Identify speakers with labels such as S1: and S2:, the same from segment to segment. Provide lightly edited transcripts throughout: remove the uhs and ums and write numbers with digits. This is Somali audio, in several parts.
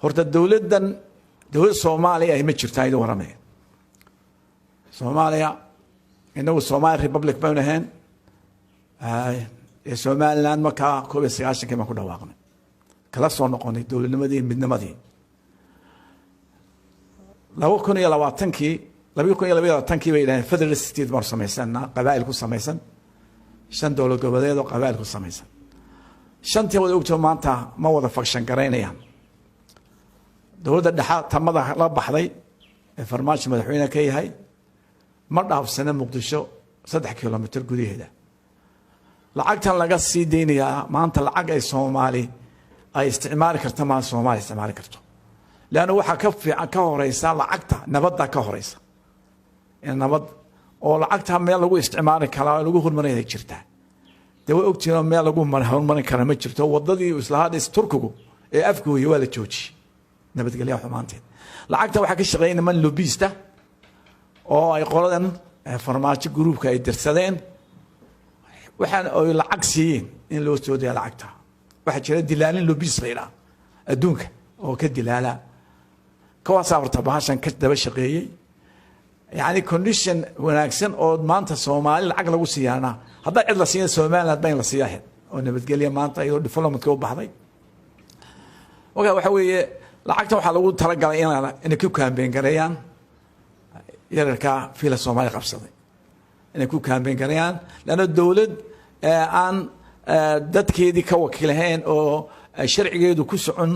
S1: horta dawlad Soomaaliya ay ma jirtaa idin waramay Soomaaliya inagu Somali Republic baan ahayn Somaliland marka 19 ma ku dhawaaqnay kala soo noqonay dawladnimadii midnimadii 2020kii bay ilaahay federal state bar sameysana qabaa'il ku sameysan shan dawlad goboleed oo qabaa'il ku sameysan shantii wada ogto maanta ma wada fakshan gareynayaan dawladda dhexe tamada la baxday ee farmaajo madaxweyne ka yahay ma dhaafsana Muqdisho 3 kilomitir gudaheeda lacagtan laga sii deynayaa maanta lacag ay Soomaali ay isticmaali karto ma Soomaali isticmaali karto laana waxa ka fiican ka horeysa lacagta nabadda ka horeysa in nabad oo lacagta meel lagu isticmaali karo lagu hormarinay jirta dawa ogtiina meel lagu hormarin karo ma jirto wadadii islahaadis Turkigu ee afkooda waa la joojiyay nabadgelyo xumaanteed lacagta waxa ka shaqeynaa man lobbyista oo ay qoladan farmaajo groupka ay dirsadeen waxaan oo lacag siiyeen in loo soo deeyo lacagta waxa jira dilaalin lobbyist leeyahay adduunka oo ka dilaala kuwaas afarta bahashan ka daba shaqeeyay yani condition wanaagsan oo maanta Soomaali lacag lagu siiyana hadda cid la siiyo Soomaaliland baan la siiyaa oo nabadgelyo maanta iyo development u baxday waxa weeye lacagta waxa lagu talagalay in ku campaign gareeyaan yararka fiila Soomaali qabsaday in ku campaign gareeyaan lana dawlad aan dadkeedii ka wakiilahayn oo sharcigeedu ku socon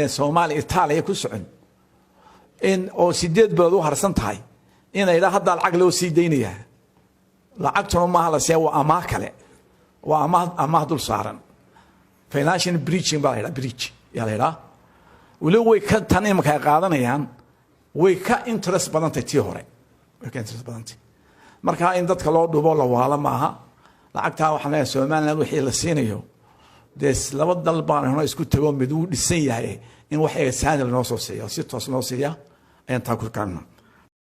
S1: Soomaali Itaaliya ku socon in oo 8 bilood u harsan tahay in ay hadda lacag loo sii deynaya lacagtuna ma hala sii waa amaah kale waa amaah dul saaran financial breaching baa la breach yaa la wali way ka tan imka qaadanayaan way ka interest badantay tii hore way ka interest badantay marka in dadka loo dhubo la waala maaha lacagta waxa la Soomaaliland wixii la siinayo des laba dal baan isku tago mid uu dhisan yahay in wax ay saadal noo soo siiyo si toos noo siiya ayaan taa ku kaana